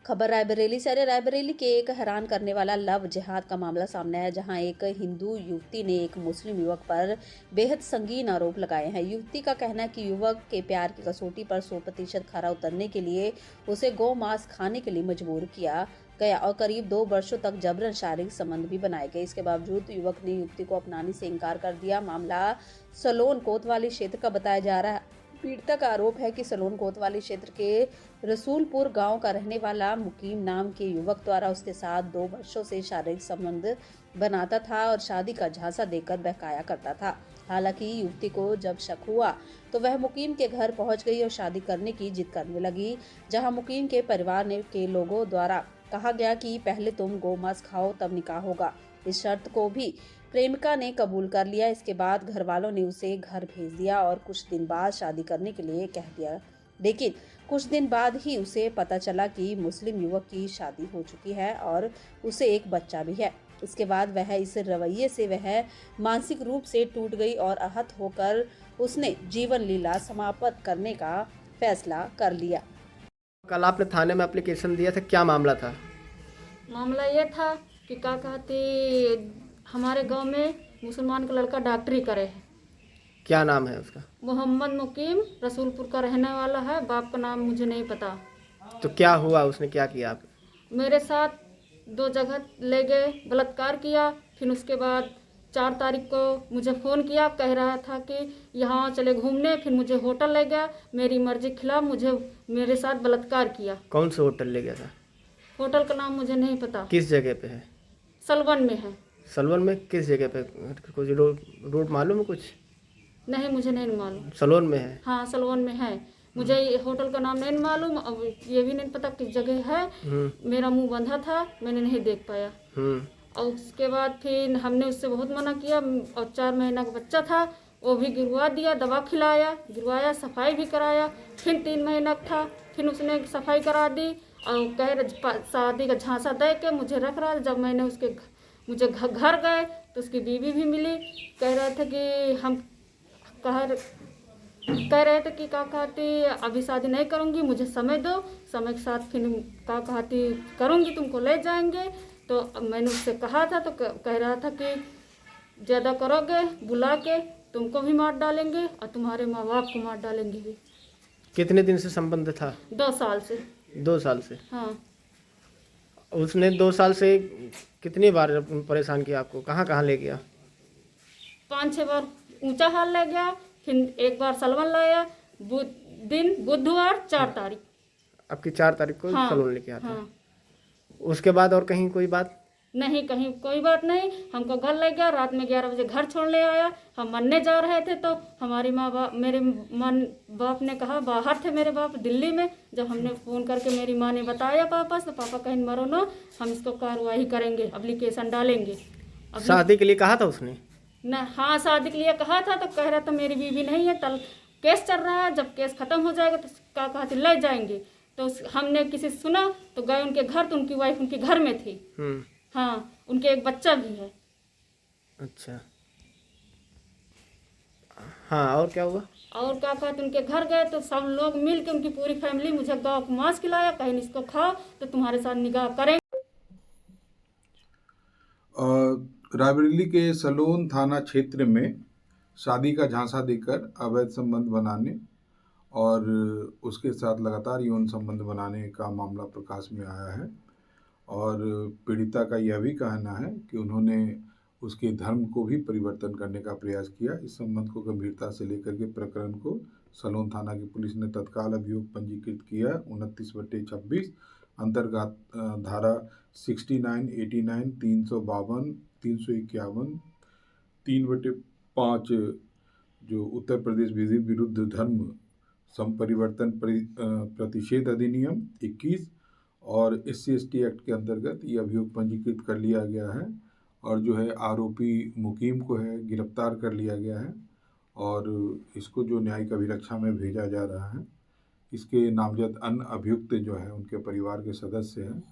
खबर रायबरेली से। रायबरेली के एक हैरान करने वाला लव जिहाद का मामला सामने है, जहां एक हिंदू युवती ने एक मुस्लिम युवक पर बेहद संगीन आरोप लगाए हैं। युवती का कहना है कि युवक के प्यार की कसौटी पर 100% खरा उतरने के लिए उसे गौ मांस खाने के लिए मजबूर किया गया और करीब 2 वर्षों तक जबरन शारीरिक संबंध भी बनाए गए। इसके बावजूद युवक ने युवती को अपनाने से इनकार कर दिया। मामला सलोन कोतवाली क्षेत्र का बताया जा रहा है। पीड़िता का आरोप है कि सलोन कोतवाली क्षेत्र के रसूलपुर गांव का रहने वाला मुकीम नाम के युवक द्वारा उसके साथ 2 वर्षों से शारीरिक संबंध बनाता था और शादी का झांसा देकर बहकाया करता था। हालांकि युवती को जब शक हुआ तो वह मुकीम के घर पहुंच गई और शादी करने की जिद करने लगी, जहां मुकीम के परिवार के लोगों द्वारा कहा गया कि पहले तुम गौमांस खाओ तब निकाह होगा। इस शर्त को भी प्रेमिका ने कबूल कर लिया। इसके बाद घर वालों ने उसे घर भेज दिया और कुछ दिन बाद शादी करने के लिए कह दिया, लेकिन कुछ दिन बाद ही उसे पता चला कि मुस्लिम युवक की शादी हो चुकी है और उसे एक बच्चा भी है। इसके बाद वह इस रवैये से वह मानसिक रूप से टूट गई और आहत होकर उसने जीवन लीला समाप्त करने का फैसला कर लिया। कल आपने थाने में एप्लीकेशन दिया था, क्या मामला था? मामला ये था कि क्या कहते हमारे गांव में मुसलमान का लड़का डॉक्टरी करे है। क्या नाम है उसका? मोहम्मद मुकीम रसूलपुर का रहने वाला है। बाप का नाम मुझे नहीं पता। तो क्या हुआ, उसने क्या किया आप? मेरे साथ 2 जगह ले गए, बलात्कार किया। फिर उसके बाद 4 तारीख को मुझे फ़ोन किया, कह रहा था कि यहाँ चले घूमने। फिर मुझे होटल ले गया, मेरी मर्जी के खिलाफ मेरे साथ बलात्कार किया। कौन से होटल ले गया था? होटल का नाम मुझे नहीं पता। किस जगह पे है? सलवन में है। सलवन में किस जगह पे? कुछ रोड मालूम है कुछ? नहीं, मुझे नहीं मालूम। सलोन में है? हाँ, सलवन में है। मुझे होटल का नाम नहीं मालूम, अब ये भी नहीं पता किस जगह है। मेरा मुंह बंधा था, मैंने नहीं देख पाया। और उसके बाद फिर हमने उससे बहुत मना किया और 4 महीना का बच्चा था, वो भी गिरवा दिया, दवा खिलाया, गिरवाया, सफाई भी कराया। फिर 3 महीना का था, फिर उसने सफाई करा दी और कह रहे शादी का झांसा दे के मुझे रख रहा। जब मैंने मुझे घर गए तो उसकी बीवी भी मिली, कह रहे थे कि हम कह रहे थे कि क्या कहती अभी शादी नहीं करूँगी, मुझे समय दो, समय के साथ फिर क्या कहती करूँगी, तुमको ले जाएंगे। तो मैंने उससे कहा था तो कह रहा था कि ज़्यादा करोगे बुला के तुमको भी मार डालेंगे और तुम्हारे माँ बाप को मार डालेंगे भी। कितने दिन से संबंध था? 2 साल से। 2 साल से? हाँ। उसने 2 साल से कितनी बार परेशान किया आपको? कहाँ कहाँ ले गया? 5-6 बार ऊंचा हाल ले गया, फिर एक बार सलवन लाया, बुधवार 4 तारीख। आपकी 4 तारीख को हाँ, सलोन लेके आता? हाँ। उसके बाद और कहीं कोई बात? नहीं, कहीं कोई बात नहीं। हमको घर ले गया, रात में 11 बजे घर छोड़ने आया। हम मरने जा रहे थे तो हमारी मेरे बाप ने कहा, बाहर थे मेरे बाप दिल्ली में। जब हमने फ़ोन करके मेरी माँ ने बताया पापा से, तो पापा कहीं मरो ना, हम इसको कार्रवाई करेंगे, एप्लीकेशन डालेंगे। शादी के लिए कहा था उसने? ना, हाँ, शादी के लिए कहा था तो कह रहा था मेरी बीवी नहीं है, केस चल रहा है, जब केस ख़त्म हो जाएगा तो क्या कहा थे ले जाएंगे। तो हमने किसी से सुना तो गए उनके घर, तो उनकी वाइफ उनके घर में थी। हाँ, उनके एक बच्चा भी है। अच्छा, हाँ, और क्या हुआ? और क्या कहते उनके घर गए तो सब लोग मिल के, उनकी पूरी फैमिली मुझे गाँव को मांस खिलाया, कहीं इसको खाओ तो तुम्हारे साथ निकाह करेंगे। रायबरेली के सलोन थाना क्षेत्र में शादी का झांसा देकर अवैध संबंध बनाने और उसके साथ लगातार यौन संबंध बनाने का मामला प्रकाश में आया है। और पीड़िता का यह भी कहना है कि उन्होंने उसके धर्म को भी परिवर्तन करने का प्रयास किया। इस संबंध को गंभीरता से लेकर के प्रकरण को सलोन थाना की पुलिस ने तत्काल अभियोग पंजीकृत किया 29/26 अंतर्गत धारा 69, 89, 352, 351, 3/5 जो उत्तर प्रदेश विधि विरुद्ध धर्म संपरिवर्तन प्रतिषेध अधिनियम 21 और SC/ST एक्ट के अंतर्गत ये अभियोग पंजीकृत कर लिया गया है। और जो है आरोपी मुकीम को है गिरफ्तार कर लिया गया है और इसको जो न्यायिक अभिरक्षा में भेजा जा रहा है। इसके नामजद अन्य अभियुक्त जो है उनके परिवार के सदस्य हैं